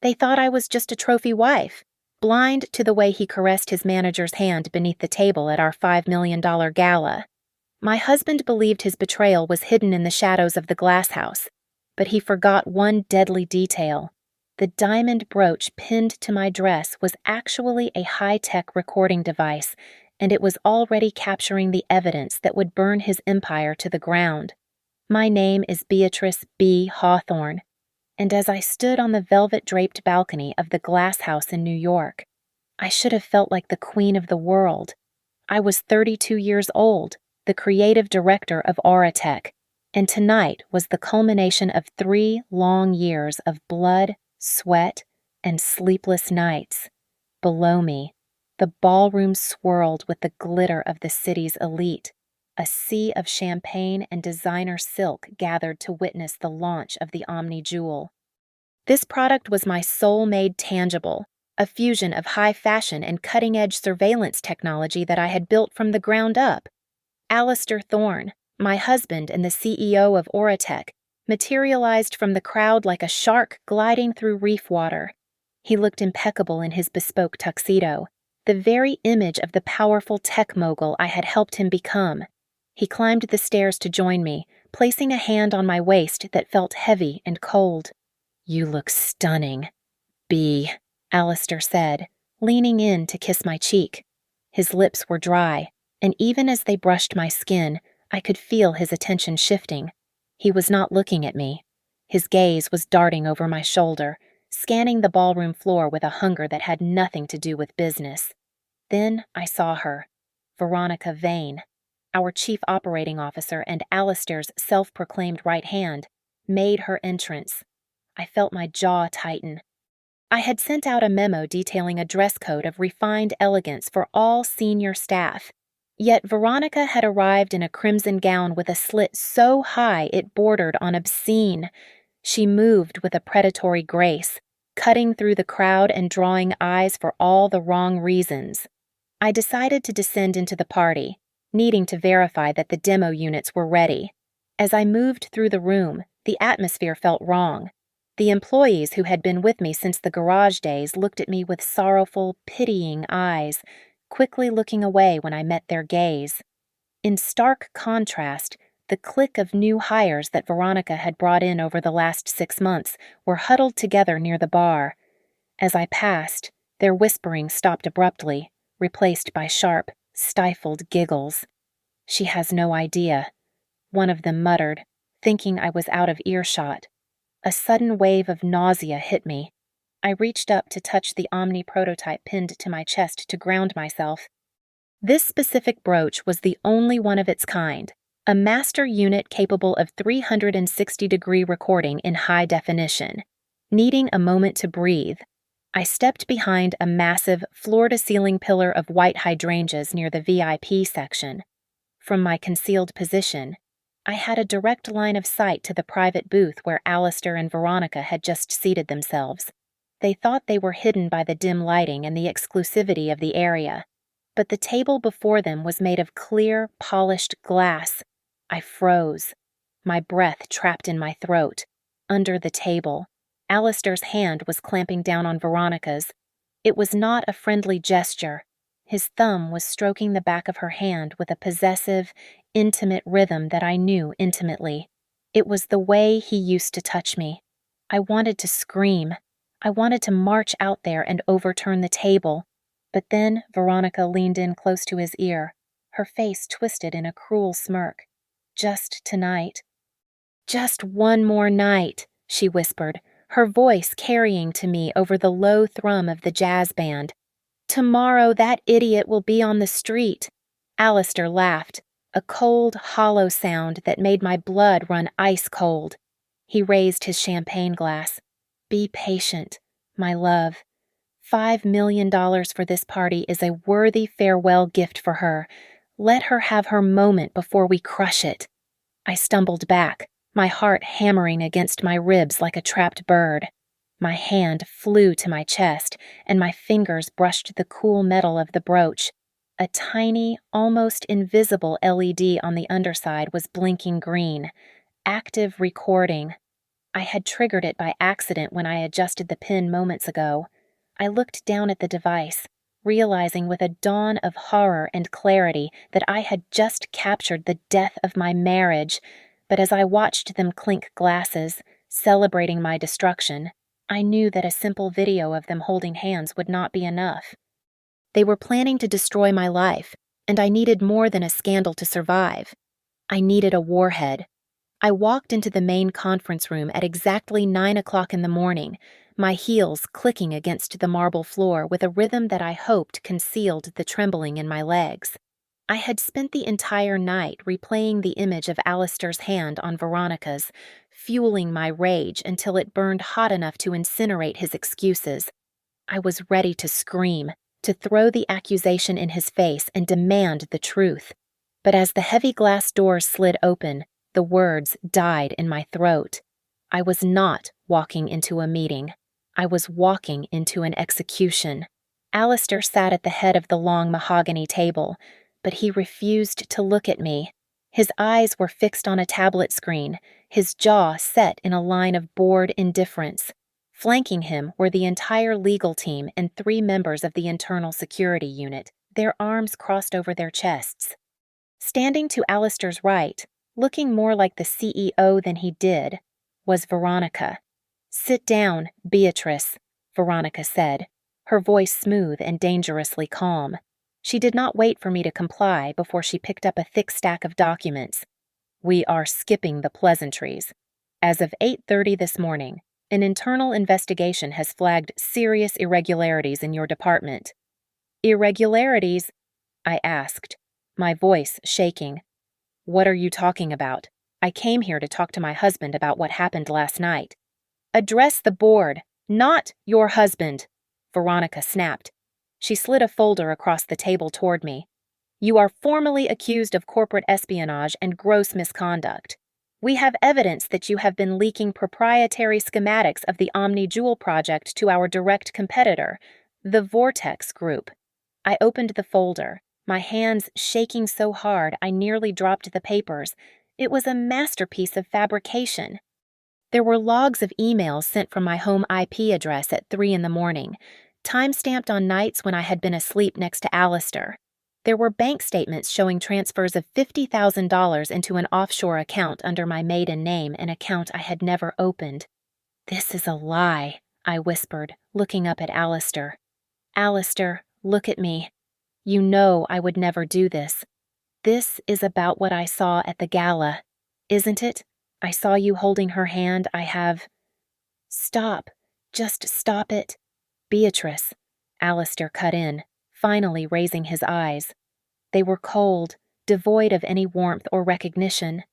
They thought I was just a trophy wife, blind to the way he caressed his manager's hand beneath the table at our $5 million gala. My husband believed his betrayal was hidden in the shadows of the glass house, but he forgot one deadly detail. The diamond brooch pinned to my dress was actually a high-tech recording device, and it was already capturing the evidence that would burn his empire to the ground. My name is Beatrice B. Hawthorne, and as I stood on the velvet-draped balcony of the glass house in New York, I should have felt like the queen of the world. I was 32 years old, the creative director of Auratech, and tonight was the culmination of 3 long years of blood, sweat, and sleepless nights. Below me, the ballroom swirled with the glitter of the city's elite. A sea of champagne and designer silk gathered to witness the launch of the Omni Jewel. This product was my soul-made tangible, a fusion of high fashion and cutting-edge surveillance technology that I had built from the ground up. Alistair Thorne, my husband and the CEO of Auratech, materialized from the crowd like a shark gliding through reef water. He looked impeccable in his bespoke tuxedo, the very image of the powerful tech mogul I had helped him become. He climbed the stairs to join me, placing a hand on my waist that felt heavy and cold. "You look stunning, B," Alistair said, leaning in to kiss my cheek. His lips were dry, and even as they brushed my skin, I could feel his attention shifting. He was not looking at me. His gaze was darting over my shoulder, scanning the ballroom floor with a hunger that had nothing to do with business. Then I saw her, Veronica Vane, our chief operating officer and Alistair's self-proclaimed right hand, made her entrance. I felt my jaw tighten. I had sent out a memo detailing a dress code of refined elegance for all senior staff. Yet Veronica had arrived in a crimson gown with a slit so high it bordered on obscene. She moved with a predatory grace, cutting through the crowd and drawing eyes for all the wrong reasons. I decided to descend into the party, needing to verify that the demo units were ready. As I moved through the room, the atmosphere felt wrong. The employees who had been with me since the garage days looked at me with sorrowful, pitying eyes, quickly looking away when I met their gaze. In stark contrast, the clique of new hires that Veronica had brought in over the last 6 months were huddled together near the bar. As I passed, their whispering stopped abruptly, replaced by sharp, stifled giggles. "She has no idea," one of them muttered, thinking I was out of earshot. A sudden wave of nausea hit me. I reached up to touch the Omni prototype pinned to my chest to ground myself. This specific brooch was the only one of its kind, a master unit capable of 360-degree recording in high definition. Needing a moment to breathe, I stepped behind a massive, floor-to-ceiling pillar of white hydrangeas near the VIP section. From my concealed position, I had a direct line of sight to the private booth where Alistair and Veronica had just seated themselves. They thought they were hidden by the dim lighting and the exclusivity of the area, but the table before them was made of clear, polished glass. I froze, my breath trapped in my throat. Under the table, Alistair's hand was clamping down on Veronica's. It was not a friendly gesture. His thumb was stroking the back of her hand with a possessive, intimate rhythm that I knew intimately. It was the way he used to touch me. I wanted to scream. I wanted to march out there and overturn the table. But then Veronica leaned in close to his ear, her face twisted in a cruel smirk. "Just tonight." "Just one more night," she whispered, her voice carrying to me over the low thrum of the jazz band. "Tomorrow that idiot will be on the street." Alistair laughed, a cold, hollow sound that made my blood run ice cold. He raised his champagne glass. "Be patient, my love. $5 million for this party is a worthy farewell gift for her. Let her have her moment before we crush it." I stumbled back, my heart hammering against my ribs like a trapped bird. My hand flew to my chest, and my fingers brushed the cool metal of the brooch. A tiny, almost invisible LED on the underside was blinking green. Active recording. I had triggered it by accident when I adjusted the pin moments ago. I looked down at the device, realizing with a dawn of horror and clarity that I had just captured the death of my marriage, but as I watched them clink glasses, celebrating my destruction, I knew that a simple video of them holding hands would not be enough. They were planning to destroy my life, and I needed more than a scandal to survive. I needed a warhead. I walked into the main conference room at exactly 9 o'clock in the morning, my heels clicking against the marble floor with a rhythm that I hoped concealed the trembling in my legs. I had spent the entire night replaying the image of Alistair's hand on Veronica's, fueling my rage until it burned hot enough to incinerate his excuses. I was ready to scream, to throw the accusation in his face and demand the truth. But as the heavy glass doors slid open, the words died in my throat. I was not walking into a meeting. I was walking into an execution. Alistair sat at the head of the long mahogany table, but he refused to look at me. His eyes were fixed on a tablet screen, his jaw set in a line of bored indifference. Flanking him were the entire legal team and 3 members of the internal security unit, their arms crossed over their chests. Standing to Alistair's right, looking more like the CEO than he did, was Veronica. "Sit down, Beatrice," Veronica said, her voice smooth and dangerously calm. She did not wait for me to comply before she picked up a thick stack of documents. "We are skipping the pleasantries. As of 8:30 this morning, an internal investigation has flagged serious irregularities in your department." "Irregularities?" I asked, my voice shaking. "What are you talking about? I came here to talk to my husband about what happened last night." "Address the board, not your husband," Veronica snapped. She slid a folder across the table toward me. "You are formally accused of corporate espionage and gross misconduct. We have evidence that you have been leaking proprietary schematics of the Omni Jewel project to our direct competitor, the Vortex Group." I opened the folder, my hands shaking so hard I nearly dropped the papers. It was a masterpiece of fabrication. There were logs of emails sent from my home IP address at 3 in the morning, time-stamped on nights when I had been asleep next to Alistair. There were bank statements showing transfers of $50,000 into an offshore account under my maiden name, an account I had never opened. "This is a lie," I whispered, looking up at Alistair. "Alistair, look at me. You know I would never do this. This is about what I saw at the gala, isn't it? I saw you holding her hand. I have—" "Stop. Just stop it." "Beatrice," Alistair cut in, finally raising his eyes. They were cold, devoid of any warmth or recognition.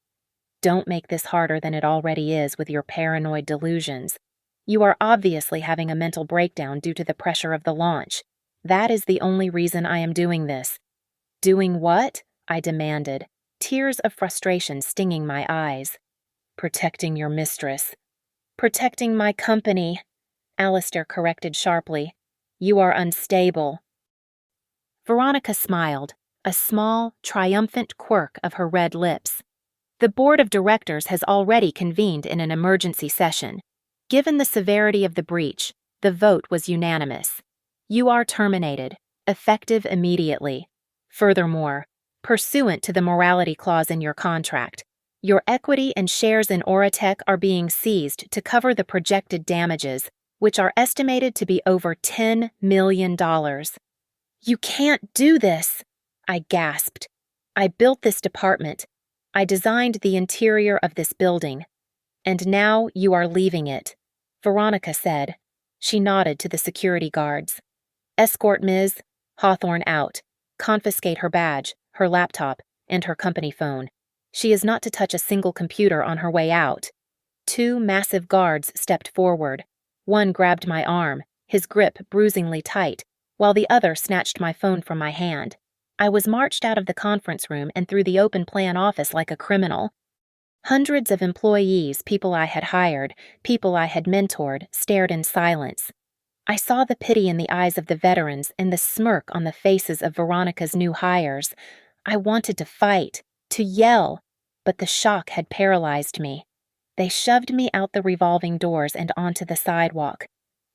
"Don't make this harder than it already is with your paranoid delusions. You are obviously having a mental breakdown due to the pressure of the launch. That is the only reason I am doing this." "Doing what?" I demanded, tears of frustration stinging my eyes. "Protecting your mistress." "Protecting my company," Alistair corrected sharply. "You are unstable." Veronica smiled, a small, triumphant quirk of her red lips. "The board of directors has already convened in an emergency session. Given the severity of the breach, the vote was unanimous. You are terminated, effective immediately. Furthermore, pursuant to the morality clause in your contract, your equity and shares in Auratech are being seized to cover the projected damages, which are estimated to be over $10 million. "You can't do this," I gasped. "I built this department. I designed the interior of this building. And now you are leaving it," Veronica said. She nodded to the security guards. "Escort Ms. Hawthorne out. Confiscate her badge, her laptop, and her company phone. She is not to touch a single computer on her way out." 2 massive guards stepped forward. One grabbed my arm, his grip bruisingly tight, while the other snatched my phone from my hand. I was marched out of the conference room and through the open plan office like a criminal. Hundreds of employees, people I had hired, people I had mentored, stared in silence. I saw the pity in the eyes of the veterans and the smirk on the faces of Veronica's new hires. I wanted to fight, to yell, but the shock had paralyzed me. They shoved me out the revolving doors and onto the sidewalk.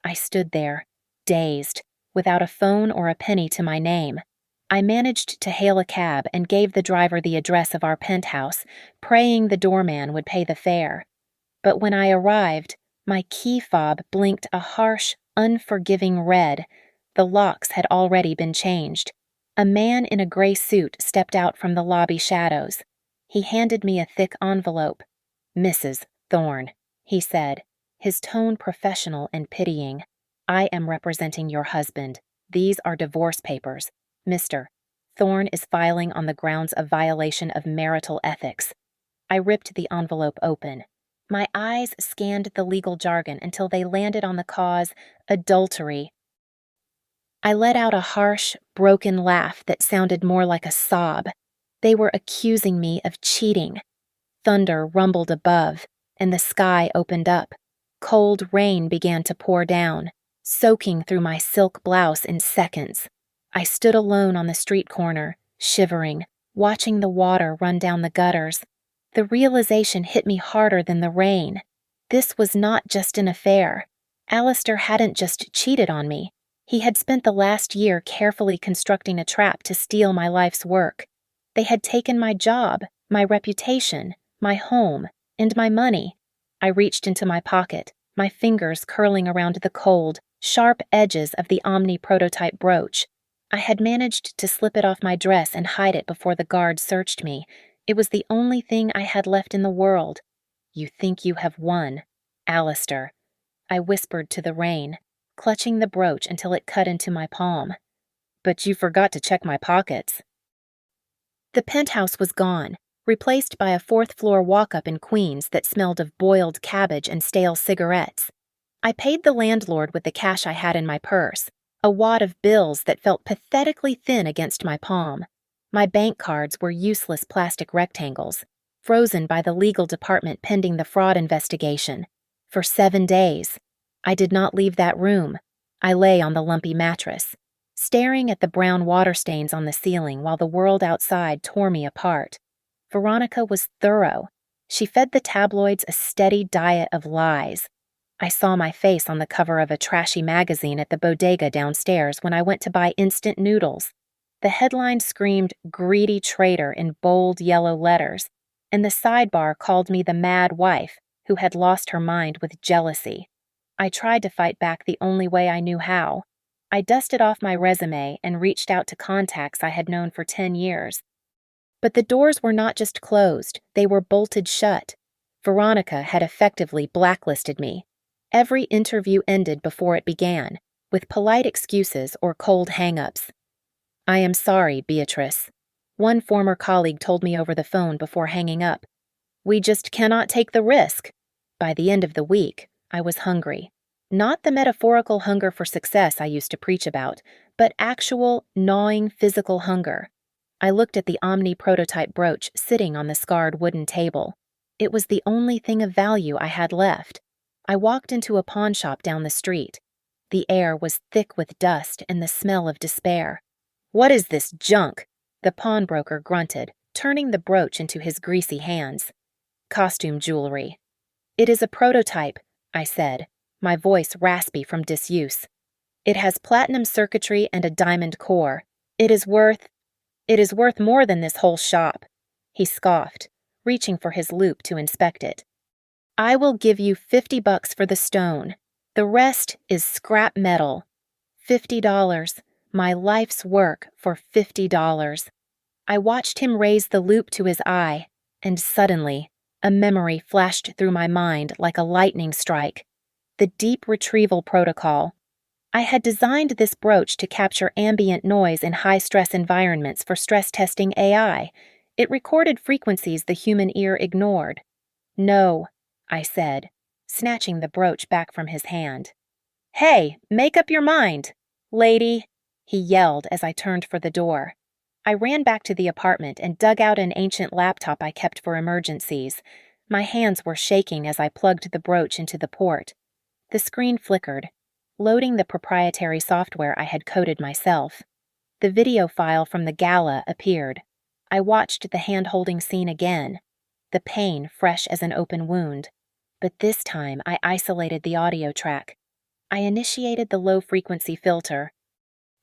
I stood there, dazed, without a phone or a penny to my name. I managed to hail a cab and gave the driver the address of our penthouse, praying the doorman would pay the fare. But when I arrived, my key fob blinked a harsh, unforgiving red. The locks had already been changed. A man in a gray suit stepped out from the lobby shadows. He handed me a thick envelope. "Mrs. Thorne," he said, his tone professional and pitying. "I am representing your husband. These are divorce papers. Mr. Thorne is filing on the grounds of violation of marital ethics." I ripped the envelope open. My eyes scanned the legal jargon until they landed on the cause, adultery. I let out a harsh, broken laugh that sounded more like a sob. They were accusing me of cheating. Thunder rumbled above, and the sky opened up. Cold rain began to pour down, soaking through my silk blouse in seconds. I stood alone on the street corner, shivering, watching the water run down the gutters. The realization hit me harder than the rain. This was not just an affair. Alistair hadn't just cheated on me. He had spent the last year carefully constructing a trap to steal my life's work. They had taken my job, my reputation, my home, and my money. I reached into my pocket, my fingers curling around the cold, sharp edges of the Omni prototype brooch. I had managed to slip it off my dress and hide it before the guard searched me. It was the only thing I had left in the world. "You think you have won, Alistair," I whispered to the rain, clutching the brooch until it cut into my palm. "But you forgot to check my pockets." The penthouse was gone, replaced by a fourth-floor walk-up in Queens that smelled of boiled cabbage and stale cigarettes. I paid the landlord with the cash I had in my purse, a wad of bills that felt pathetically thin against my palm. My bank cards were useless plastic rectangles, frozen by the legal department pending the fraud investigation. For 7 days, I did not leave that room. I lay on the lumpy mattress, staring at the brown water stains on the ceiling while the world outside tore me apart. Veronica was thorough. She fed the tabloids a steady diet of lies. I saw my face on the cover of a trashy magazine at the bodega downstairs when I went to buy instant noodles. The headline screamed "Greedy Traitor" in bold yellow letters, and the sidebar called me the mad wife who had lost her mind with jealousy. I tried to fight back the only way I knew how. I dusted off my resume and reached out to contacts I had known for 10 years. But the doors were not just closed, they were bolted shut. Veronica had effectively blacklisted me. Every interview ended before it began, with polite excuses or cold hang-ups. "I am sorry, Beatrice," one former colleague told me over the phone before hanging up. "We just cannot take the risk." By the end of the week, I was hungry. Not the metaphorical hunger for success I used to preach about, but actual, gnawing physical hunger. I looked at the Omni prototype brooch sitting on the scarred wooden table. It was the only thing of value I had left. I walked into a pawn shop down the street. The air was thick with dust and the smell of despair. "What is this junk?" the pawnbroker grunted, turning the brooch into his greasy hands. "Costume jewelry." "It is a prototype," I said, my voice raspy from disuse. "It has platinum circuitry and a diamond core. It is worth more than this whole shop." He scoffed, reaching for his loupe to inspect it. "I will give you $50 for the stone. The rest is scrap metal. $50. My life's work for $50. I watched him raise the loupe to his eye, and suddenly, a memory flashed through my mind like a lightning strike. The deep retrieval protocol. I had designed this brooch to capture ambient noise in high-stress environments for stress-testing AI. It recorded frequencies the human ear ignored. "No," I said, snatching the brooch back from his hand. "Hey, make up your mind, lady," he yelled as I turned for the door. I ran back to the apartment and dug out an ancient laptop I kept for emergencies. My hands were shaking as I plugged the brooch into the port. The screen flickered, loading the proprietary software I had coded myself. The video file from the gala appeared. I watched the hand-holding scene again, the pain fresh as an open wound. But this time I isolated the audio track. I initiated the low-frequency filter.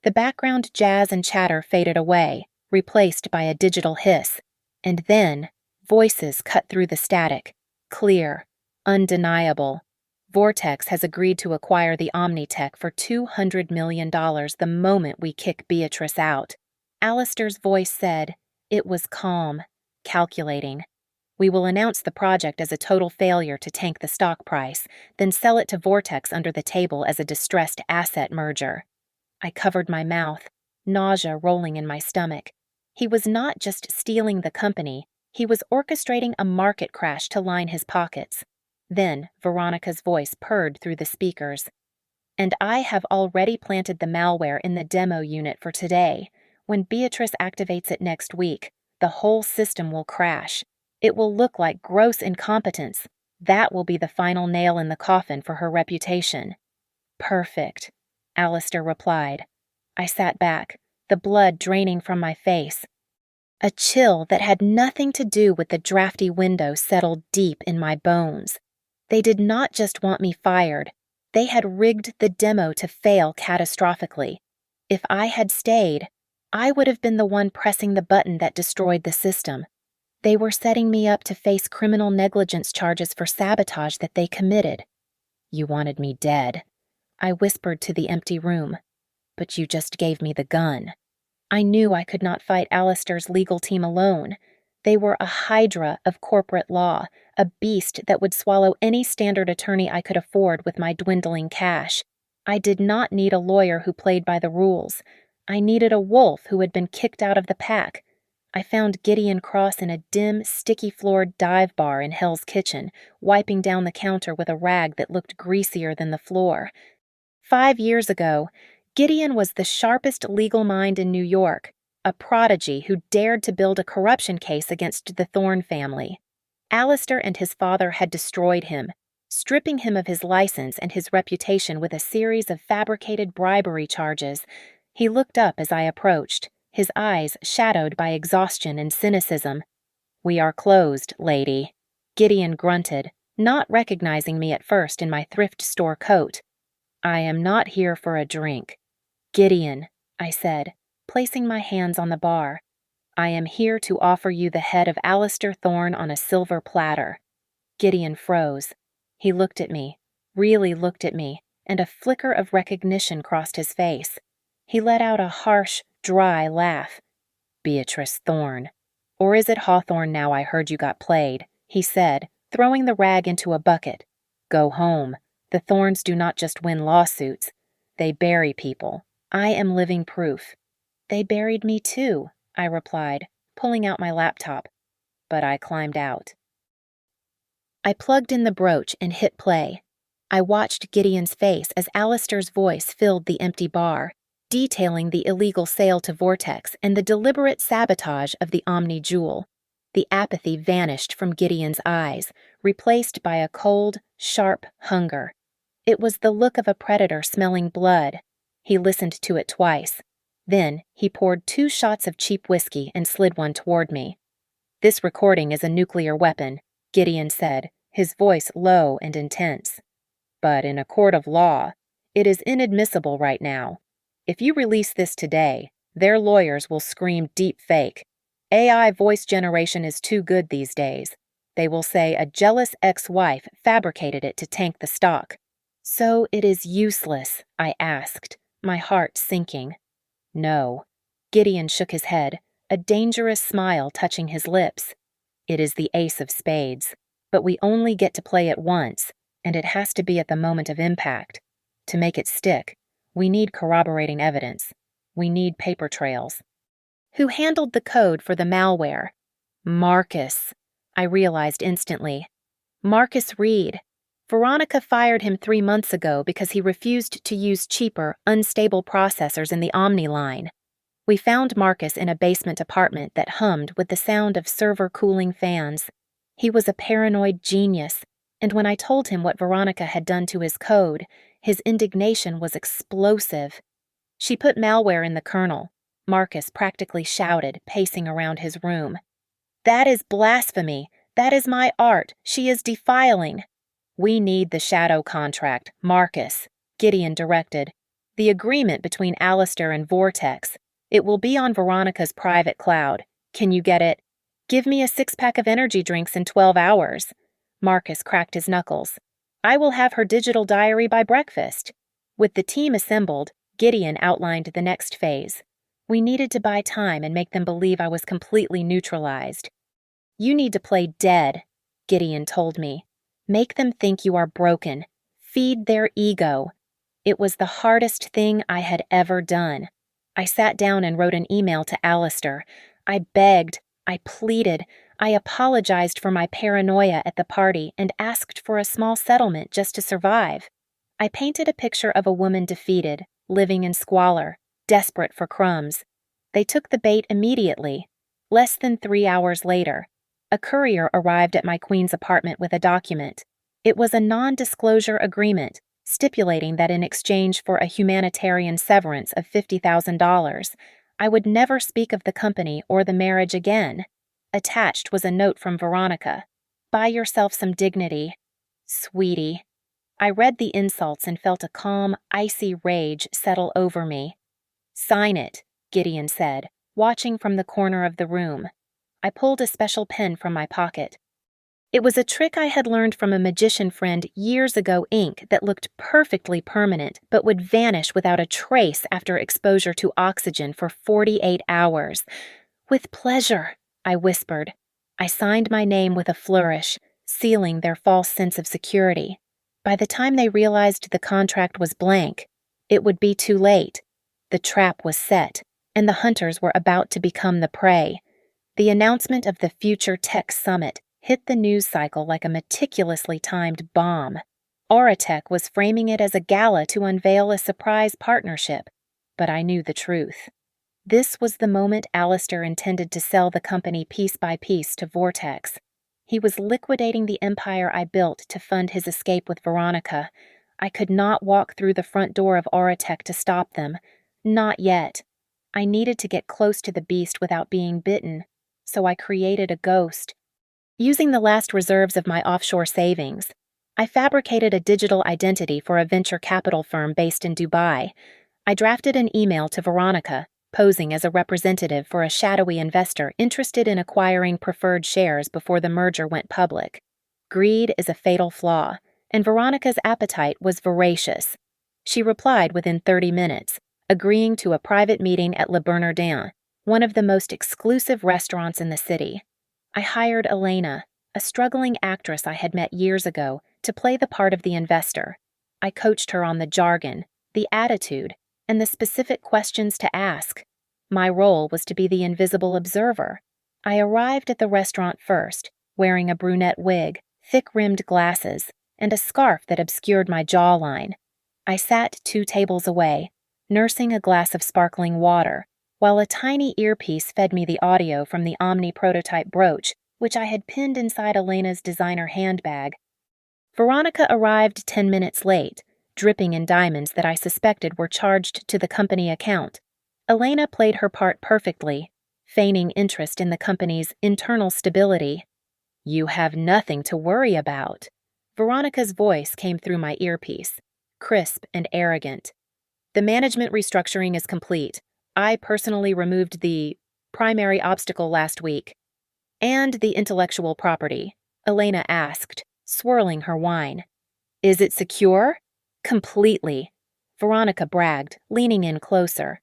The background jazz and chatter faded away, replaced by a digital hiss. And then, voices cut through the static. Clear. Undeniable. Vortex has agreed to acquire the Omnitech for $200 million the moment we kick Beatrice out. Alistair's voice said, it was calm, calculating. We will announce the project as a total failure to tank the stock price, then sell it to Vortex under the table as a distressed asset merger. I covered my mouth, nausea rolling in my stomach. He was not just stealing the company, he was orchestrating a market crash to line his pockets. Then Veronica's voice purred through the speakers. And I have already planted the malware in the demo unit for today. When Beatrice activates it next week, the whole system will crash. It will look like gross incompetence. That will be the final nail in the coffin for her reputation. Perfect, Alistair replied. I sat back, the blood draining from my face. A chill that had nothing to do with the drafty window settled deep in my bones. They did not just want me fired. They had rigged the demo to fail catastrophically. If I had stayed, I would have been the one pressing the button that destroyed the system. They were setting me up to face criminal negligence charges for sabotage that they committed. You wanted me dead, I whispered to the empty room. But you just gave me the gun. I knew I could not fight Alistair's legal team alone. They were a hydra of corporate law, a beast that would swallow any standard attorney I could afford with my dwindling cash. I did not need a lawyer who played by the rules. I needed a wolf who had been kicked out of the pack. I found Gideon Cross in a dim, sticky-floored dive bar in Hell's Kitchen, wiping down the counter with a rag that looked greasier than the floor. 5 years ago, Gideon was the sharpest legal mind in New York, a prodigy who dared to build a corruption case against the Thorne family. Alistair and his father had destroyed him, stripping him of his license and his reputation with a series of fabricated bribery charges. He looked up as I approached, his eyes shadowed by exhaustion and cynicism. We are closed, lady, Gideon grunted, not recognizing me at first in my thrift store coat. I am not here for a drink. Gideon, I said, placing my hands on the bar. I am here to offer you the head of Alistair Thorne on a silver platter. Gideon froze. He looked at me, really looked at me, and a flicker of recognition crossed his face. He let out a harsh, dry laugh. Beatrice Thorne. Or is it Hawthorne now? I heard you got played, he said, throwing the rag into a bucket. Go home. The Thornes do not just win lawsuits. They bury people. I am living proof. They buried me too, I replied, pulling out my laptop. But I climbed out. I plugged in the brooch and hit play. I watched Gideon's face as Alistair's voice filled the empty bar, detailing the illegal sale to Vortex and the deliberate sabotage of the Omni Jewel. The apathy vanished from Gideon's eyes, replaced by a cold, sharp hunger. It was the look of a predator smelling blood. He listened to it twice. Then he poured 2 shots of cheap whiskey and slid one toward me. This recording is a nuclear weapon, Gideon said, his voice low and intense. But in a court of law, it is inadmissible right now. If you release this today, their lawyers will scream deep fake. AI voice generation is too good these days. They will say a jealous ex-wife fabricated it to tank the stock. So it is useless, I asked, my heart sinking. No. Gideon shook his head, a dangerous smile touching his lips. It is the ace of spades, but we only get to play it once, and it has to be at the moment of impact. To make it stick, we need corroborating evidence. We need paper trails. Who handled the code for the malware? Marcus, I realized instantly. Marcus Reed. Veronica fired him 3 months ago because he refused to use cheaper, unstable processors in the Omni line. We found Marcus in a basement apartment that hummed with the sound of server cooling fans. He was a paranoid genius, and when I told him what Veronica had done to his code, his indignation was explosive. She put malware in the kernel, Marcus practically shouted, pacing around his room. That is blasphemy. That is my art. She is defiling. We need the shadow contract, Marcus, Gideon directed. The agreement between Alistair and Vortex. It will be on Veronica's private cloud. Can you get it? Give me a 6-pack of energy drinks in 12 hours. Marcus cracked his knuckles. I will have her digital diary by breakfast. With the team assembled, Gideon outlined the next phase. We needed to buy time and make them believe I was completely neutralized. You need to play dead, Gideon told me. Make them think you are broken. Feed their ego. It was the hardest thing I had ever done. I sat down and wrote an email to Alistair. I begged, I pleaded, I apologized for my paranoia at the party and asked for a small settlement just to survive. I painted a picture of a woman defeated, living in squalor, desperate for crumbs. They took the bait immediately. Less than 3 hours later, a courier arrived at my queen's apartment with a document. It was a non-disclosure agreement, stipulating that in exchange for a humanitarian severance of $50,000, I would never speak of the company or the marriage again. Attached was a note from Veronica. Buy yourself some dignity. Sweetie. I read the insults and felt a calm, icy rage settle over me. Sign it, Gideon said, watching from the corner of the room. I pulled a special pen from my pocket. It was a trick I had learned from a magician friend years ago, ink that looked perfectly permanent but would vanish without a trace after exposure to oxygen for 48 hours. With pleasure, I whispered. I signed my name with a flourish, sealing their false sense of security. By the time they realized the contract was blank, it would be too late. The trap was set, and the hunters were about to become the prey. The announcement of the future tech summit hit the news cycle like a meticulously timed bomb. Auratech was framing it as a gala to unveil a surprise partnership, but I knew the truth. This was the moment Alistair intended to sell the company piece by piece to Vortex. He was liquidating the empire I built to fund his escape with Veronica. I could not walk through the front door of Auratech to stop them. Not yet. I needed to get close to the beast without being bitten, so I created a ghost. Using the last reserves of my offshore savings, I fabricated a digital identity for a venture capital firm based in Dubai. I drafted an email to Veronica, posing as a representative for a shadowy investor interested in acquiring preferred shares before the merger went public. Greed is a fatal flaw, and Veronica's appetite was voracious. She replied within 30 minutes, agreeing to a private meeting at Le Bernardin, one of the most exclusive restaurants in the city. I hired Elena, a struggling actress I had met years ago, to play the part of the investor. I coached her on the jargon, the attitude, and the specific questions to ask. My role was to be the invisible observer. I arrived at the restaurant first, wearing a brunette wig, thick-rimmed glasses, and a scarf that obscured my jawline. I sat 2 tables away, nursing a glass of sparkling water, while a tiny earpiece fed me the audio from the Omni prototype brooch, which I had pinned inside Elena's designer handbag. Veronica arrived 10 minutes late, dripping in diamonds that I suspected were charged to the company account. Elena played her part perfectly, feigning interest in the company's internal stability. You have nothing to worry about. Veronica's voice came through my earpiece, crisp and arrogant. The management restructuring is complete. I personally removed the primary obstacle last week. And the intellectual property, Elena asked, swirling her wine. Is it secure? Completely. Veronica bragged, leaning in closer.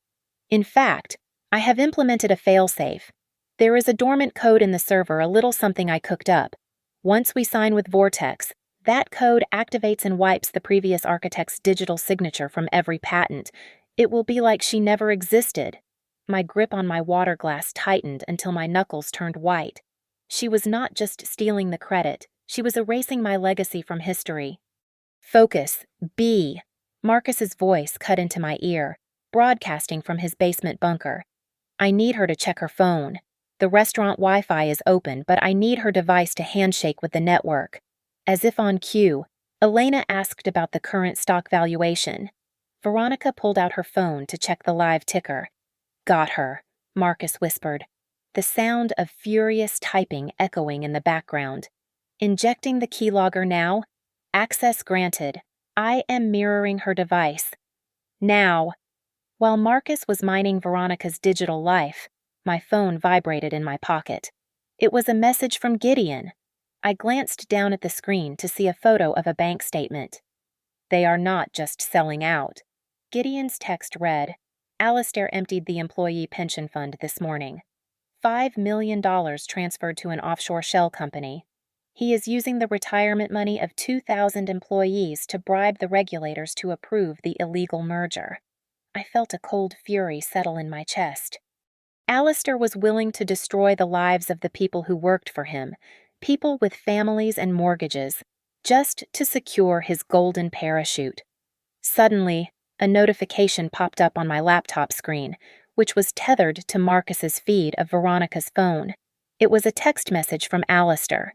In fact, I have implemented a failsafe. There is a dormant code in the server, a little something I cooked up. Once we sign with Vortex, that code activates and wipes the previous architect's digital signature from every patent. It will be like she never existed. My grip on my water glass tightened until my knuckles turned white. She was not just stealing the credit, she was erasing my legacy from history. Focus, B. Marcus's voice cut into my ear, broadcasting from his basement bunker. I need her to check her phone. The restaurant Wi-Fi is open, but I need her device to handshake with the network. As if on cue, Elena asked about the current stock valuation. Veronica pulled out her phone to check the live ticker. Got her, Marcus whispered, the sound of furious typing echoing in the background. Injecting the keylogger now? Access granted. I am mirroring her device. Now. While Marcus was mining Veronica's digital life, my phone vibrated in my pocket. It was a message from Gideon. I glanced down at the screen to see a photo of a bank statement. They are not just selling out. Gideon's text read, Alistair emptied the employee pension fund this morning. $5 million transferred to an offshore shell company. He is using the retirement money of 2,000 employees to bribe the regulators to approve the illegal merger. I felt a cold fury settle in my chest. Alistair was willing to destroy the lives of the people who worked for him, people with families and mortgages, just to secure his golden parachute. Suddenly, a notification popped up on my laptop screen, which was tethered to Marcus's feed of Veronica's phone. It was a text message from Alistair.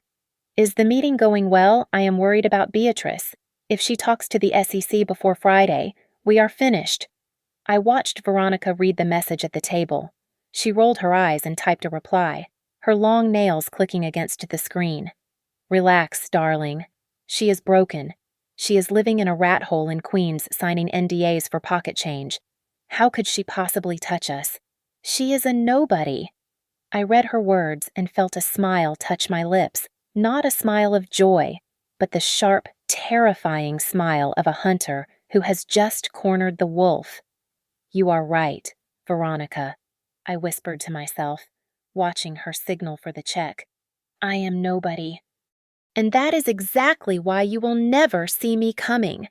Is the meeting going well? I am worried about Beatrice. If she talks to the SEC before Friday, we are finished. I watched Veronica read the message at the table. She rolled her eyes and typed a reply, her long nails clicking against the screen. Relax, darling. She is broken. She is living in a rat hole in Queens signing NDAs for pocket change. How could she possibly touch us? She is a nobody. I read her words and felt a smile touch my lips, not a smile of joy, but the sharp, terrifying smile of a hunter who has just cornered the wolf. You are right, Veronica, I whispered to myself, watching her signal for the check. I am nobody. And that is exactly why you will never see me coming.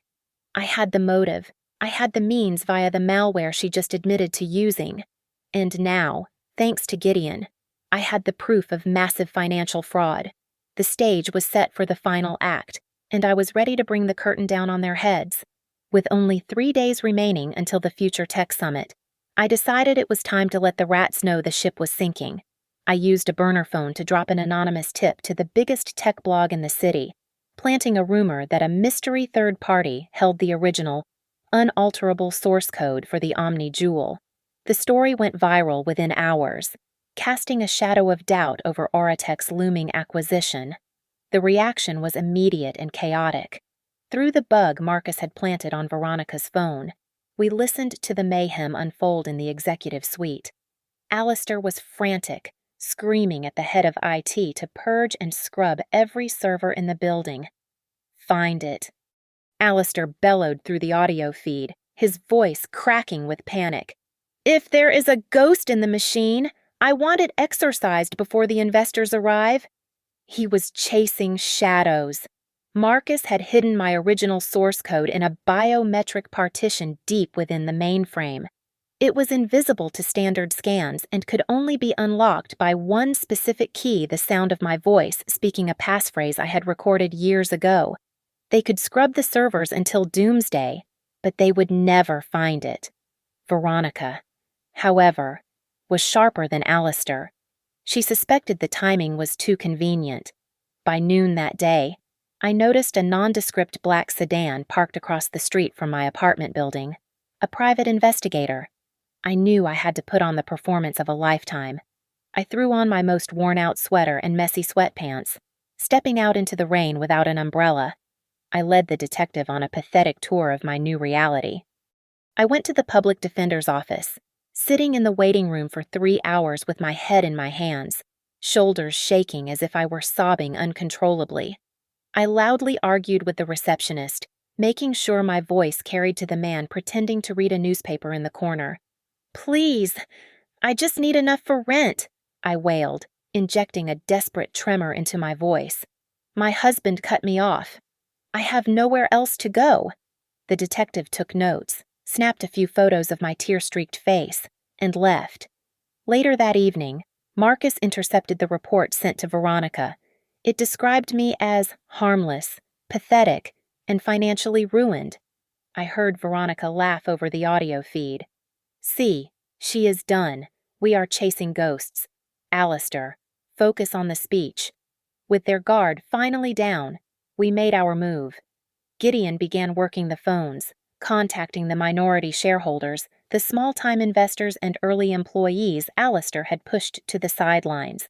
I had the motive. I had the means via the malware she just admitted to using. And now, thanks to Gideon, I had the proof of massive financial fraud. The stage was set for the final act, and I was ready to bring the curtain down on their heads. With only 3 days remaining until the Future Tech Summit, I decided it was time to let the rats know the ship was sinking. I used a burner phone to drop an anonymous tip to the biggest tech blog in the city, planting a rumor that a mystery third party held the original, unalterable source code for the Omni Jewel. The story went viral within hours, casting a shadow of doubt over Auratech's looming acquisition. The reaction was immediate and chaotic. Through the bug Marcus had planted on Veronica's phone, we listened to the mayhem unfold in the executive suite. Alistair was frantic, screaming at the head of IT to purge and scrub every server in the building. Find it. Alistair bellowed through the audio feed, his voice cracking with panic. If there is a ghost in the machine, I want it exorcised before the investors arrive. He was chasing shadows. Marcus had hidden my original source code in a biometric partition deep within the mainframe. It was invisible to standard scans and could only be unlocked by one specific key, the sound of my voice speaking a passphrase I had recorded years ago. They could scrub the servers until doomsday, but they would never find it. Veronica, however, was sharper than Alistair. She suspected the timing was too convenient. By noon that day, I noticed a nondescript black sedan parked across the street from my apartment building. A private investigator. I knew I had to put on the performance of a lifetime. I threw on my most worn-out sweater and messy sweatpants, stepping out into the rain without an umbrella. I led the detective on a pathetic tour of my new reality. I went to the public defender's office, sitting in the waiting room for 3 hours with my head in my hands, shoulders shaking as if I were sobbing uncontrollably. I loudly argued with the receptionist, making sure my voice carried to the man pretending to read a newspaper in the corner. Please, I just need enough for rent, I wailed, injecting a desperate tremor into my voice. My husband cut me off. I have nowhere else to go. The detective took notes, snapped a few photos of my tear-streaked face, and left. Later that evening, Marcus intercepted the report sent to Veronica. It described me as harmless, pathetic, and financially ruined. I heard Veronica laugh over the audio feed. See, she is done. We are chasing ghosts. Alistair, focus on the speech. With their guard finally down, we made our move. Gideon began working the phones, contacting the minority shareholders, the small-time investors and early employees Alistair had pushed to the sidelines.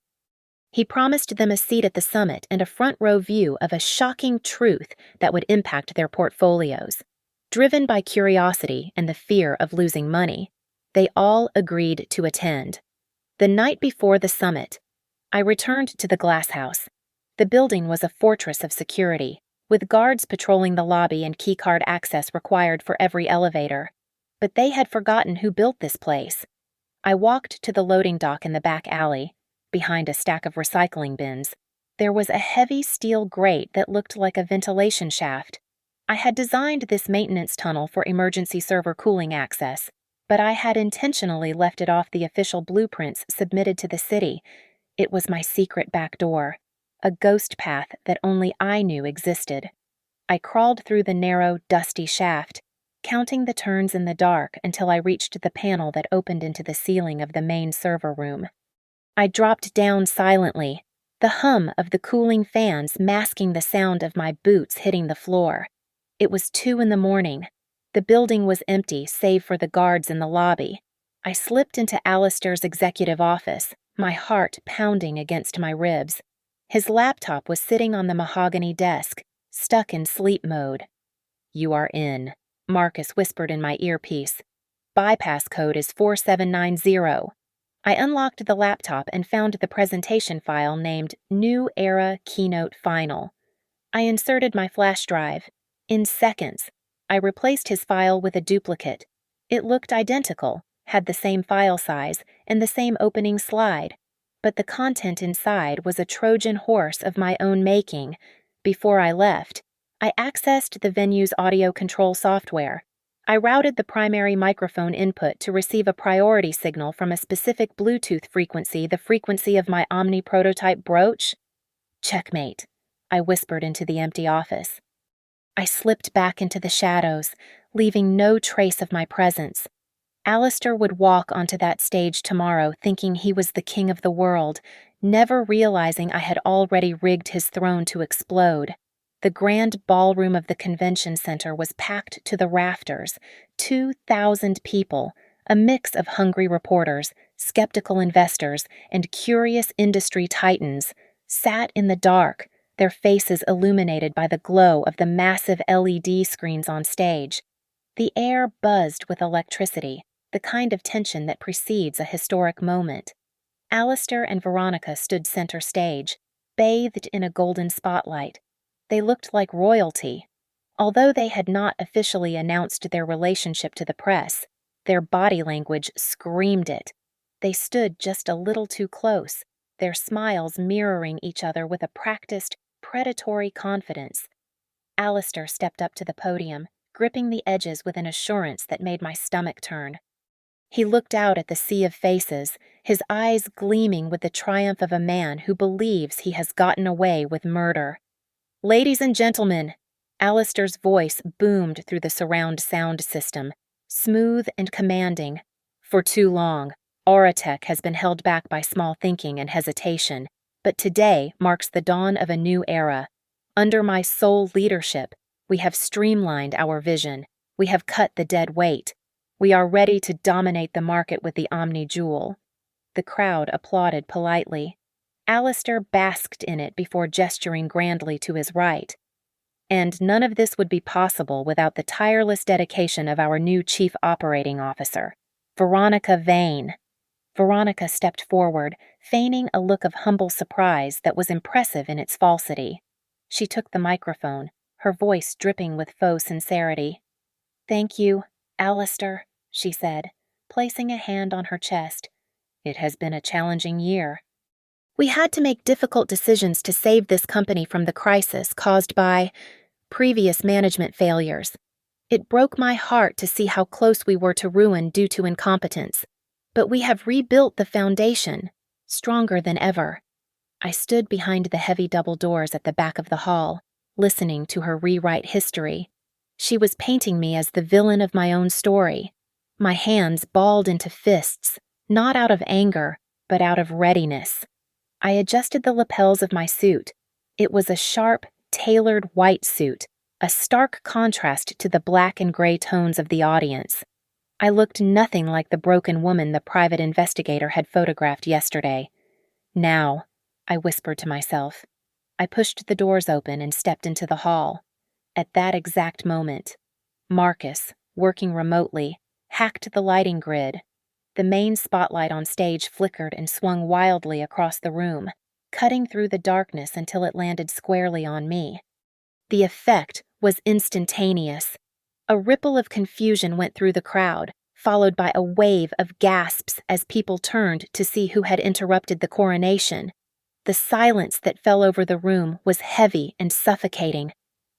He promised them a seat at the summit and a front-row view of a shocking truth that would impact their portfolios. Driven by curiosity and the fear of losing money, they all agreed to attend. The night before the summit, I returned to the glass house. The building was a fortress of security, with guards patrolling the lobby and keycard access required for every elevator. But they had forgotten who built this place. I walked to the loading dock in the back alley. Behind a stack of recycling bins, there was a heavy steel grate that looked like a ventilation shaft. I had designed this maintenance tunnel for emergency server cooling access, but I had intentionally left it off the official blueprints submitted to the city. It was my secret back door, a ghost path that only I knew existed. I crawled through the narrow, dusty shaft, counting the turns in the dark until I reached the panel that opened into the ceiling of the main server room. I dropped down silently, the hum of the cooling fans masking the sound of my boots hitting the floor. It was 2 a.m. The building was empty save for the guards in the lobby. I slipped into Alistair's executive office, my heart pounding against my ribs. His laptop was sitting on the mahogany desk, stuck in sleep mode. "You are in," Marcus whispered in my earpiece. "Bypass code is 4790. I unlocked the laptop and found the presentation file named New Era Keynote Final. I inserted my flash drive. In seconds, I replaced his file with a duplicate. It looked identical, had the same file size, and the same opening slide. But the content inside was a Trojan horse of my own making. Before I left, I accessed the venue's audio control software. I routed the primary microphone input to receive a priority signal from a specific Bluetooth frequency, the frequency of my Omni prototype brooch. "Checkmate," I whispered into the empty office. I slipped back into the shadows, leaving no trace of my presence. Alistair would walk onto that stage tomorrow thinking he was the king of the world, never realizing I had already rigged his throne to explode. The grand ballroom of the convention center was packed to the rafters. 2,000 people, a mix of hungry reporters, skeptical investors, and curious industry titans, sat in the dark, their faces illuminated by the glow of the massive LED screens on stage. The air buzzed with electricity, the kind of tension that precedes a historic moment. Alistair and Veronica stood center stage, bathed in a golden spotlight. They looked like royalty. Although they had not officially announced their relationship to the press, their body language screamed it. They stood just a little too close, their smiles mirroring each other with a practiced, predatory confidence. Alistair stepped up to the podium, gripping the edges with an assurance that made my stomach turn. He looked out at the sea of faces, his eyes gleaming with the triumph of a man who believes he has gotten away with murder. "Ladies and gentlemen," Alistair's voice boomed through the surround sound system, smooth and commanding. "For too long, Auratech has been held back by small thinking and hesitation, but today marks the dawn of a new era. Under my sole leadership, we have streamlined our vision. We have cut the dead weight. We are ready to dominate the market with the Omni Jewel." The crowd applauded politely. Alistair basked in it before gesturing grandly to his right. And none of this would be possible without the tireless dedication of our new Chief Operating Officer, Veronica Vane. Veronica stepped forward, feigning a look of humble surprise that was impressive in its falsity. She took the microphone, her voice dripping with faux sincerity. "Thank you, Alistair," she said, placing a hand on her chest. "It has been a challenging year. We had to make difficult decisions to save this company from the crisis caused by previous management failures. It broke my heart to see how close we were to ruin due to incompetence. But we have rebuilt the foundation, stronger than ever." I stood behind the heavy double doors at the back of the hall, listening to her rewrite history. She was painting me as the villain of my own story. My hands balled into fists, not out of anger, but out of readiness. I adjusted the lapels of my suit. It was a sharp, tailored white suit, a stark contrast to the black and gray tones of the audience. I looked nothing like the broken woman the private investigator had photographed yesterday. Now, I whispered to myself. I pushed the doors open and stepped into the hall. At that exact moment, Marcus, working remotely, hacked the lighting grid. The main spotlight on stage flickered and swung wildly across the room, cutting through the darkness until it landed squarely on me. The effect was instantaneous. A ripple of confusion went through the crowd, followed by a wave of gasps as people turned to see who had interrupted the coronation. The silence that fell over the room was heavy and suffocating.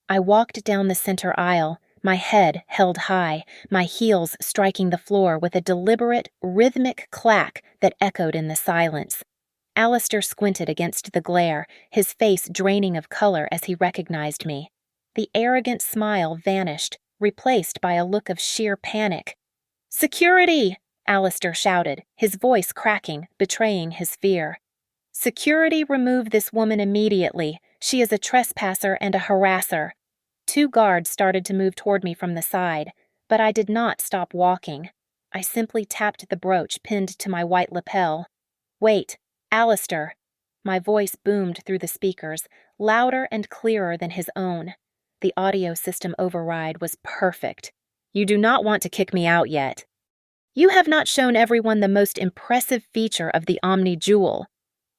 I walked down the center aisle, my head held high, my heels striking the floor with a deliberate, rhythmic clack that echoed in the silence. Alistair squinted against the glare, his face draining of color as he recognized me. The arrogant smile vanished, replaced by a look of sheer panic. "Security!" Alistair shouted, his voice cracking, betraying his fear. "Security, remove this woman immediately. She is a trespasser and a harasser." 2 guards started to move toward me from the side, but I did not stop walking. I simply tapped the brooch pinned to my white lapel. "Wait, Alistair!" My voice boomed through the speakers, louder and clearer than his own. The audio system override was perfect. "You do not want to kick me out yet. You have not shown everyone the most impressive feature of the Omni Jewel."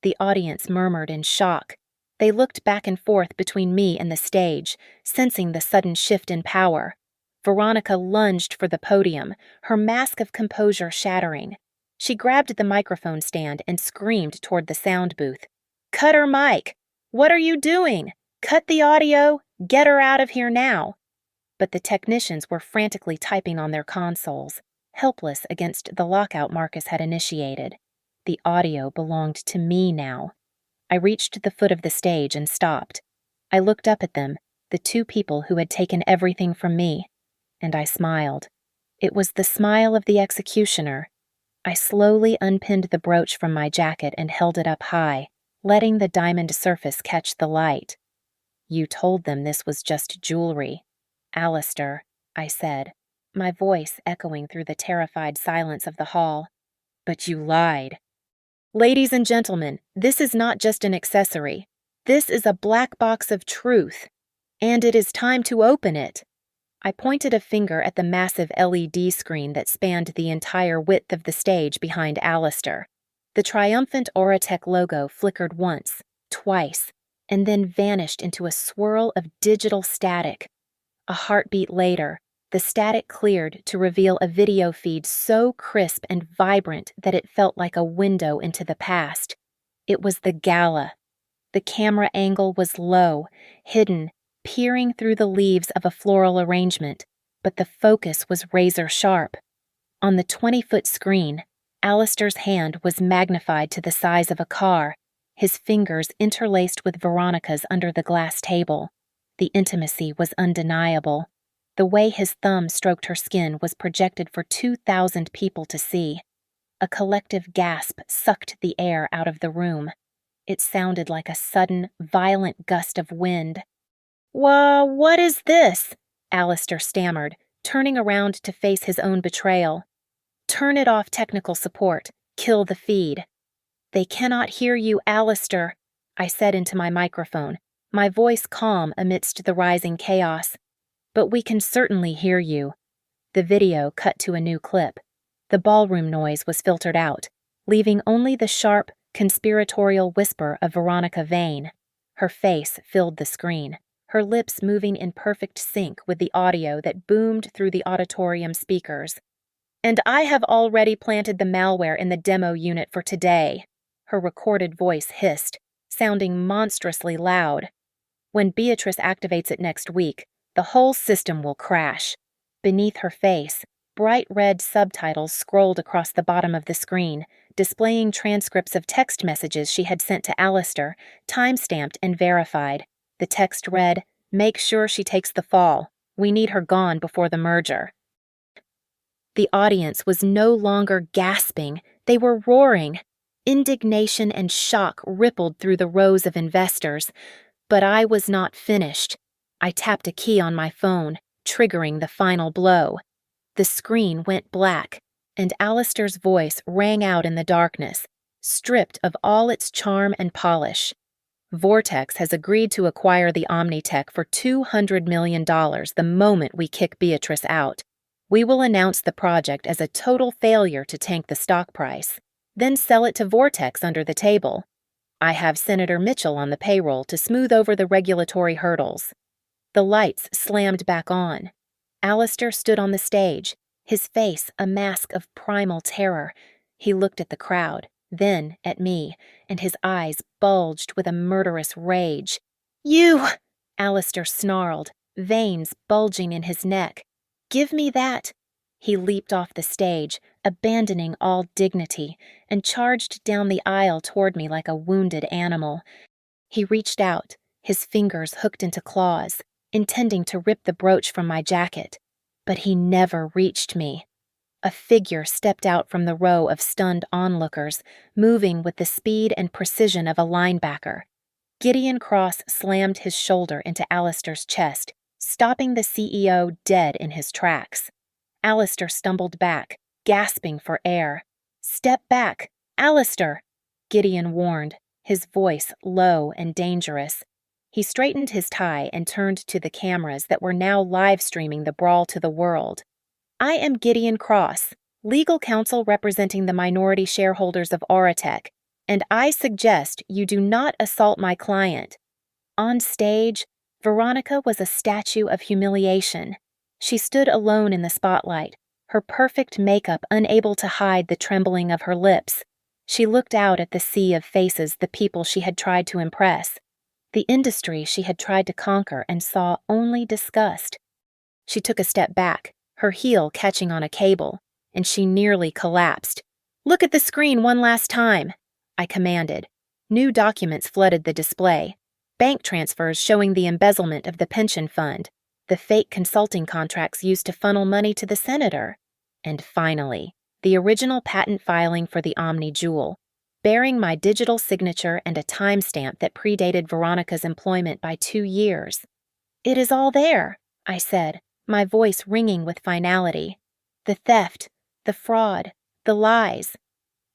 The audience murmured in shock. They looked back and forth between me and the stage, sensing the sudden shift in power. Veronica lunged for the podium, her mask of composure shattering. She grabbed the microphone stand and screamed toward the sound booth. "Cut her mic! What are you doing? Cut the audio! Get her out of here now!" But the technicians were frantically typing on their consoles, helpless against the lockout Marcus had initiated. The audio belonged to me now. I reached the foot of the stage and stopped. I looked up at them, the 2 people who had taken everything from me, and I smiled. It was the smile of the executioner. I slowly unpinned the brooch from my jacket and held it up high, letting the diamond surface catch the light. "You told them this was just jewelry, Alistair," I said, my voice echoing through the terrified silence of the hall. "But you lied." "Ladies and gentlemen, this is not just an accessory. This is a black box of truth, and it is time to open it." I pointed a finger at the massive LED screen that spanned the entire width of the stage behind Alistair. The triumphant Auratech logo flickered once, twice, and then vanished into a swirl of digital static. A heartbeat later, the static cleared to reveal a video feed so crisp and vibrant that it felt like a window into the past. It was the gala. The camera angle was low, hidden, peering through the leaves of a floral arrangement, but the focus was razor sharp. On the 20-foot screen, Alistair's hand was magnified to the size of a car, his fingers interlaced with Veronica's under the glass table. The intimacy was undeniable. The way his thumb stroked her skin was projected for 2,000 people to see. A collective gasp sucked the air out of the room. It sounded like a sudden, violent gust of wind. What is this?" Alistair stammered, turning around to face his own betrayal. "Turn it off, technical support. Kill the feed." "They cannot hear you, Alistair," I said into my microphone, my voice calm amidst the rising chaos. "But we can certainly hear you." The video cut to a new clip. The ballroom noise was filtered out, leaving only the sharp, conspiratorial whisper of Veronica Vane. Her face filled the screen, her lips moving in perfect sync with the audio that boomed through the auditorium speakers. "And I have already planted the malware in the demo unit for today," her recorded voice hissed, sounding monstrously loud. "When Beatrice activates it next week, the whole system will crash." Beneath her face, bright red subtitles scrolled across the bottom of the screen, displaying transcripts of text messages she had sent to Alistair, time-stamped and verified. The text read, "Make sure she takes the fall. We need her gone before the merger." The audience was no longer gasping, they were roaring. Indignation and shock rippled through the rows of investors. But I was not finished. I tapped a key on my phone, triggering the final blow. The screen went black, and Alistair's voice rang out in the darkness. stripped of all its charm and polish. Vortex has agreed to acquire the Omnitech for $200 million the moment we kick Beatrice out. We will announce the project as a total failure to tank the stock price, then sell it to Vortex under the table. I have Senator Mitchell on the payroll to smooth over the regulatory hurdles. The lights slammed back on. Alistair stood on the stage, his face a mask of primal terror. He looked at the crowd, then at me, and his eyes bulged with a murderous rage. "You!" Alistair snarled, veins bulging in his neck. "Give me that!" He leaped off the stage, abandoning all dignity, and charged down the aisle toward me like a wounded animal. He reached out, his fingers hooked into claws, intending to rip the brooch from my jacket. But he never reached me. A figure stepped out from the row of stunned onlookers, moving with the speed and precision of a linebacker. Gideon Cross slammed his shoulder into Alistair's chest, stopping the CEO dead in his tracks. Alistair stumbled back, gasping for air. "Step back, Alistair!" Gideon warned, his voice low and dangerous. He straightened his tie and turned to the cameras that were now live-streaming the brawl to the world. "I am Gideon Cross, legal counsel representing the minority shareholders of Auratech, and I suggest you do not assault my client." On stage, Veronica was a statue of humiliation. She stood alone in the spotlight, her perfect makeup unable to hide the trembling of her lips. She looked out at the sea of faces, the people she had tried to impress, the industry she had tried to conquer, and saw only disgust. She took a step back, her heel catching on a cable, and she nearly collapsed. "Look at the screen one last time," I commanded. New documents flooded the display. Bank transfers showing the embezzlement of the pension fund, the fake consulting contracts used to funnel money to the senator, and finally, the original patent filing for the Omni Jewel, bearing my digital signature and a timestamp that predated Veronica's employment by 2 years. "It is all there," I said, my voice ringing with finality. "The theft, the fraud, the lies."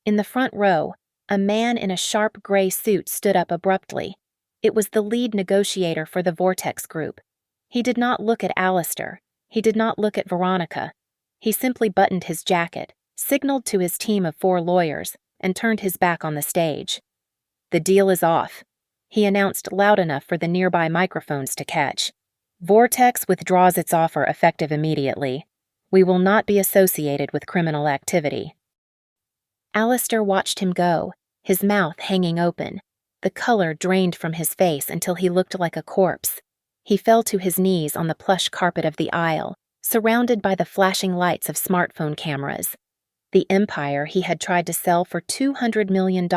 In the front row, a man in a sharp gray suit stood up abruptly. It was the lead negotiator for the Vortex Group. He did not look at Alistair. He did not look at Veronica. He simply buttoned his jacket, signaled to his team of 4 lawyers, and turned his back on the stage. "The deal is off," he announced loud enough for the nearby microphones to catch. "Vortex withdraws its offer effective immediately. We will not be associated with criminal activity." Alistair watched him go, his mouth hanging open. The color drained from his face until he looked like a corpse. He fell to his knees on the plush carpet of the aisle, surrounded by the flashing lights of smartphone cameras. The empire he had tried to sell for $200 million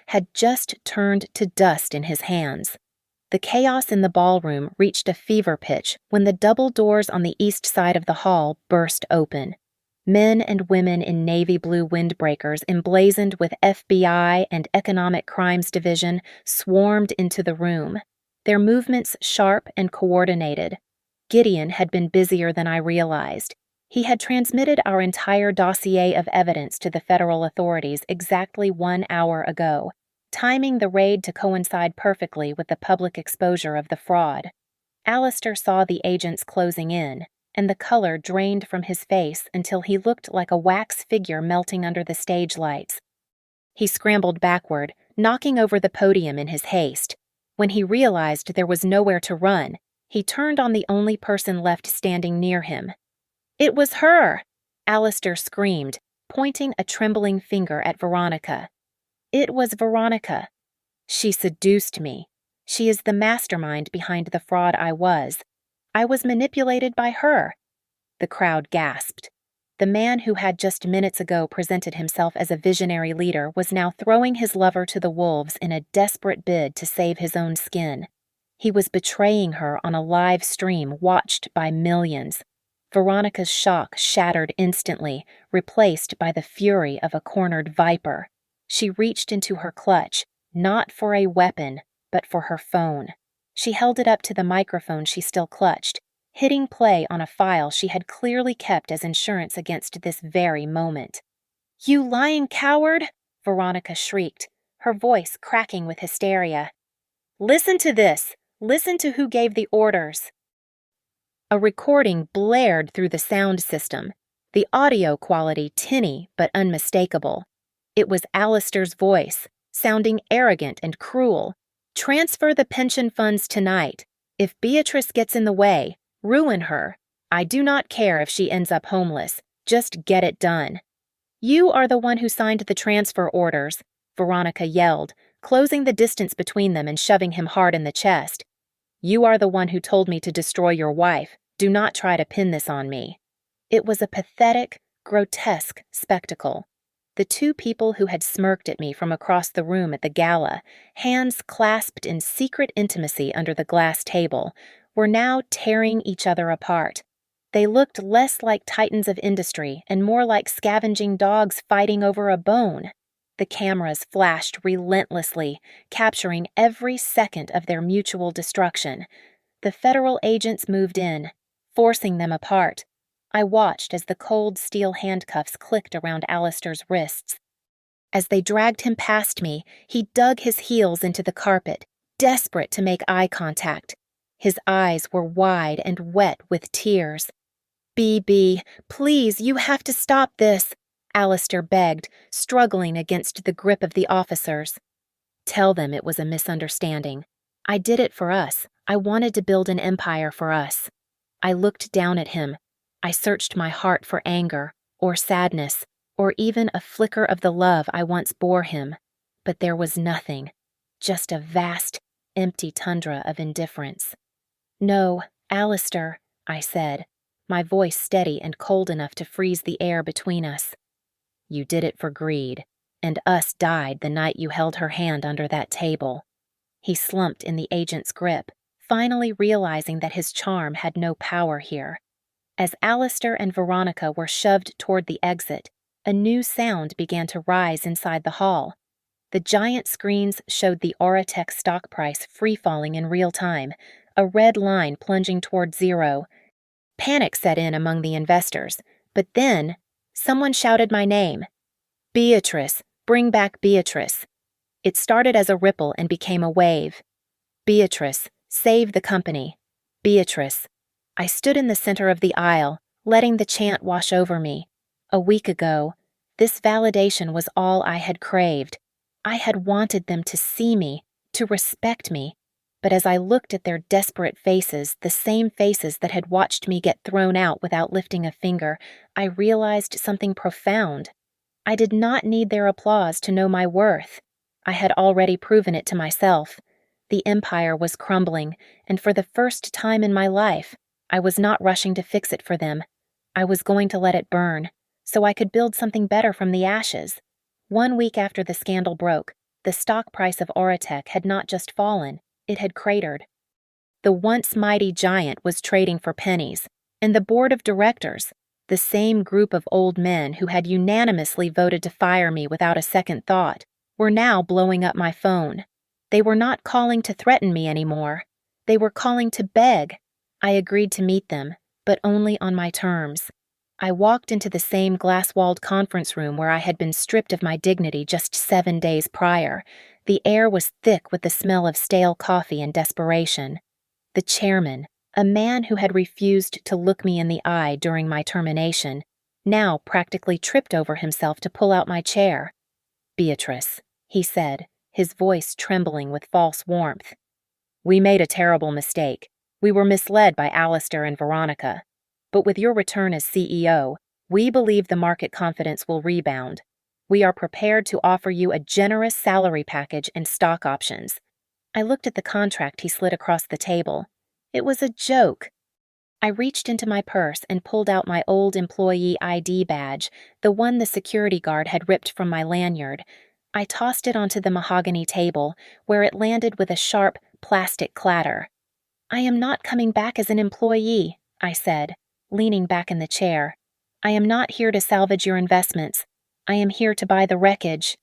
had just turned to dust in his hands. The chaos in the ballroom reached a fever pitch when the double doors on the east side of the hall burst open. Men and women in navy blue windbreakers emblazoned with FBI and Economic Crimes Division swarmed into the room, their movements sharp and coordinated. Gideon had been busier than I realized. He had transmitted our entire dossier of evidence to the federal authorities exactly 1 hour ago, timing the raid to coincide perfectly with the public exposure of the fraud. Alistair saw the agents closing in, and the color drained from his face until he looked like a wax figure melting under the stage lights. He scrambled backward, knocking over the podium in his haste. When he realized there was nowhere to run, he turned on the only person left standing near him. "It was her!" Alistair screamed, pointing a trembling finger at Veronica. It was Veronica. She seduced me. She is the mastermind behind the fraud I was. I was manipulated by her. The crowd gasped. The man who had just minutes ago presented himself as a visionary leader was now throwing his lover to the wolves in a desperate bid to save his own skin. He was betraying her on a live stream watched by millions. Veronica's shock shattered instantly, replaced by the fury of a cornered viper. She reached into her clutch, not for a weapon, but for her phone. She held it up to the microphone she still clutched, hitting play on a file she had clearly kept as insurance against this very moment. "You lying coward!" Veronica shrieked, her voice cracking with hysteria. "Listen to this! Listen to who gave the orders!" A recording blared through the sound system, the audio quality tinny but unmistakable. It was Alistair's voice, sounding arrogant and cruel. "Transfer the pension funds tonight. If Beatrice gets in the way, ruin her. I do not care if she ends up homeless. Just get it done." "You are the one who signed the transfer orders," Veronica yelled, closing the distance between them and shoving him hard in the chest. "You are the one who told me to destroy your wife. Do not try to pin this on me." It was a pathetic, grotesque spectacle. The two people who had smirked at me from across the room at the gala, hands clasped in secret intimacy under the glass table, were now tearing each other apart. They looked less like titans of industry and more like scavenging dogs fighting over a bone. The cameras flashed relentlessly, capturing every second of their mutual destruction. The federal agents moved in, forcing them apart. I watched as the cold steel handcuffs clicked around Alistair's wrists. As they dragged him past me, he dug his heels into the carpet, desperate to make eye contact. His eyes were wide and wet with tears. "BB, please, you have to stop this," Alistair begged, struggling against the grip of the officers. "Tell them it was a misunderstanding. I did it for us. I wanted to build an empire for us." I looked down at him. I searched my heart for anger, or sadness, or even a flicker of the love I once bore him. But there was nothing, just a vast, empty tundra of indifference. "No, Alistair," I said, my voice steady and cold enough to freeze the air between us. "You did it for greed, and us died the night you held her hand under that table." He slumped in the agent's grip, finally realizing that his charm had no power here. As Alistair and Veronica were shoved toward the exit, a new sound began to rise inside the hall. The giant screens showed the Auratech stock price free-falling in real time, a red line plunging toward zero. Panic set in among the investors, but then someone shouted my name. "Beatrice, bring back Beatrice." It started as a ripple and became a wave. "Beatrice, save the company. Beatrice." I stood in the center of the aisle, letting the chant wash over me. A week ago, this validation was all I had craved. I had wanted them to see me, to respect me. But as I looked at their desperate faces, the same faces that had watched me get thrown out without lifting a finger, I realized something profound. I did not need their applause to know my worth. I had already proven it to myself. The empire was crumbling, and for the first time in my life, I was not rushing to fix it for them. I was going to let it burn, so I could build something better from the ashes. 1 week after the scandal broke, the stock price of Auratech had not just fallen, it had cratered. The once mighty giant was trading for pennies, and the board of directors, the same group of old men who had unanimously voted to fire me without a second thought, were now blowing up my phone. They were not calling to threaten me anymore. They were calling to beg. I agreed to meet them, but only on my terms. I walked into the same glass-walled conference room where I had been stripped of my dignity just 7 days prior. The air was thick with the smell of stale coffee and desperation. The chairman, a man who had refused to look me in the eye during my termination, now practically tripped over himself to pull out my chair. "Beatrice," he said, his voice trembling with false warmth. "We made a terrible mistake. We were misled by Alistair and Veronica. But with your return as CEO, we believe the market confidence will rebound. We are prepared to offer you a generous salary package and stock options." I looked at the contract he slid across the table. It was a joke. I reached into my purse and pulled out my old employee ID badge, the one the security guard had ripped from my lanyard. I tossed it onto the mahogany table, where it landed with a sharp, plastic clatter. "I am not coming back as an employee," I said, leaning back in the chair. "I am not here to salvage your investments. I am here to buy the wreckage."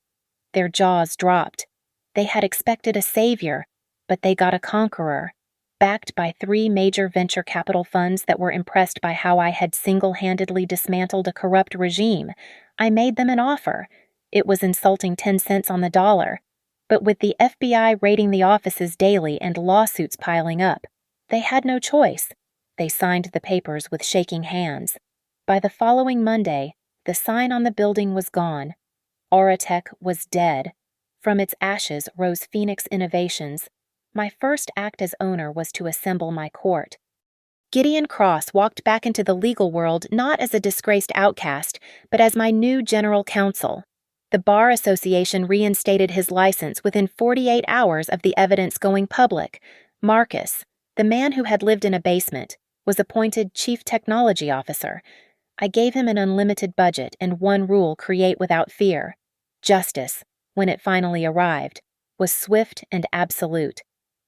Their jaws dropped. They had expected a savior, but they got a conqueror. Backed by 3 major venture capital funds that were impressed by how I had single-handedly dismantled a corrupt regime, I made them an offer. It was insulting 10 cents on the dollar. But with the FBI raiding the offices daily and lawsuits piling up, they had no choice. They signed the papers with shaking hands. By the following Monday, the sign on the building was gone. Auratech was dead. From its ashes rose Phoenix Innovations. My first act as owner was to assemble my court. Gideon Cross walked back into the legal world not as a disgraced outcast, but as my new general counsel. The Bar Association reinstated his license within 48 hours of the evidence going public. Marcus, the man who had lived in a basement, was appointed Chief Technology Officer. I gave him an unlimited budget and one rule: create without fear. Justice, when it finally arrived, was swift and absolute.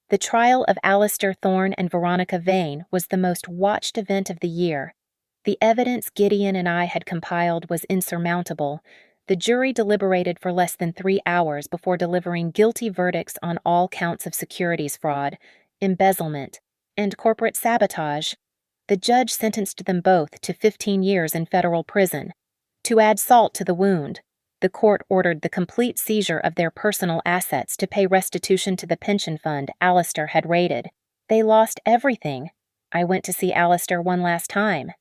The trial of Alistair Thorne and Veronica Vane was the most watched event of the year. The evidence Gideon and I had compiled was insurmountable. The jury deliberated for less than 3 hours before delivering guilty verdicts on all counts of securities fraud, embezzlement, and corporate sabotage. The judge sentenced them both to 15 years in federal prison. To add salt to the wound, the court ordered the complete seizure of their personal assets to pay restitution to the pension fund Alistair had raided. They lost everything. I went to see Alistair one last time.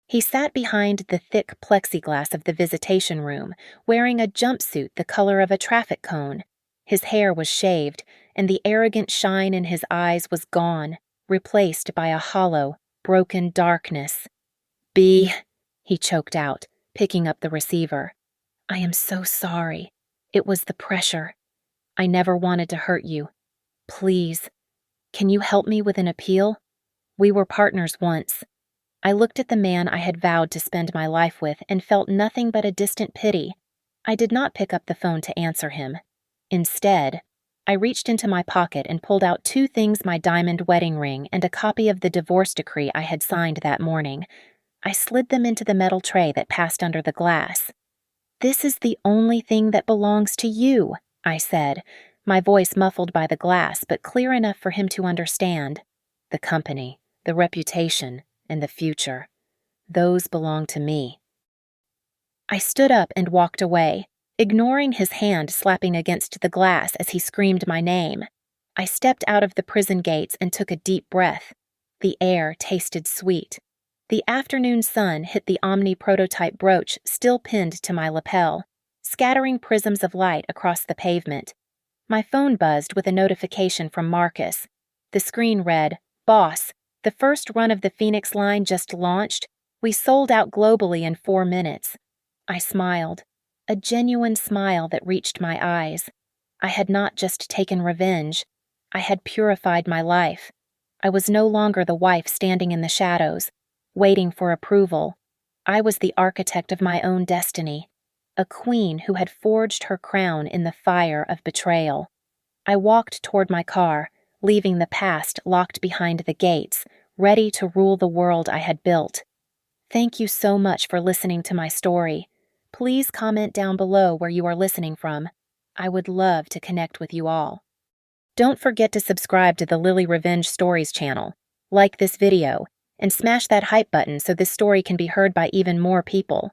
He sat behind the thick plexiglass of the visitation room, wearing a jumpsuit the color of a traffic cone. His hair was shaved, and the arrogant shine in his eyes was gone, replaced by a hollow, broken darkness. "B," he choked out, picking up the receiver. "I am so sorry. It was the pressure. I never wanted to hurt you. Please, can you help me with an appeal? We were partners once." I looked at the man I had vowed to spend my life with and felt nothing but a distant pity. I did not pick up the phone to answer him. Instead, I reached into my pocket and pulled out 2 things: my diamond wedding ring and a copy of the divorce decree I had signed that morning. I slid them into the metal tray that passed under the glass. "This is the only thing that belongs to you," I said, my voice muffled by the glass but clear enough for him to understand. "The company, the reputation, and the future. Those belong to me." I stood up and walked away, ignoring his hand slapping against the glass as he screamed my name. I stepped out of the prison gates and took a deep breath. The air tasted sweet. The afternoon sun hit the Omni prototype brooch still pinned to my lapel, scattering prisms of light across the pavement. My phone buzzed with a notification from Marcus. The screen read, "Boss, the first run of the Phoenix line just launched. We sold out globally in 4 minutes." I smiled, a genuine smile that reached my eyes. I had not just taken revenge. I had purified my life. I was no longer the wife standing in the shadows, waiting for approval. I was the architect of my own destiny, a queen who had forged her crown in the fire of betrayal. I walked toward my car, leaving the past locked behind the gates, ready to rule the world I had built. Thank you so much for listening to my story. Please comment down below where you are listening from. I would love to connect with you all. Don't forget to subscribe to the Lily Revenge Stories channel, like this video, and smash that hype button so this story can be heard by even more people.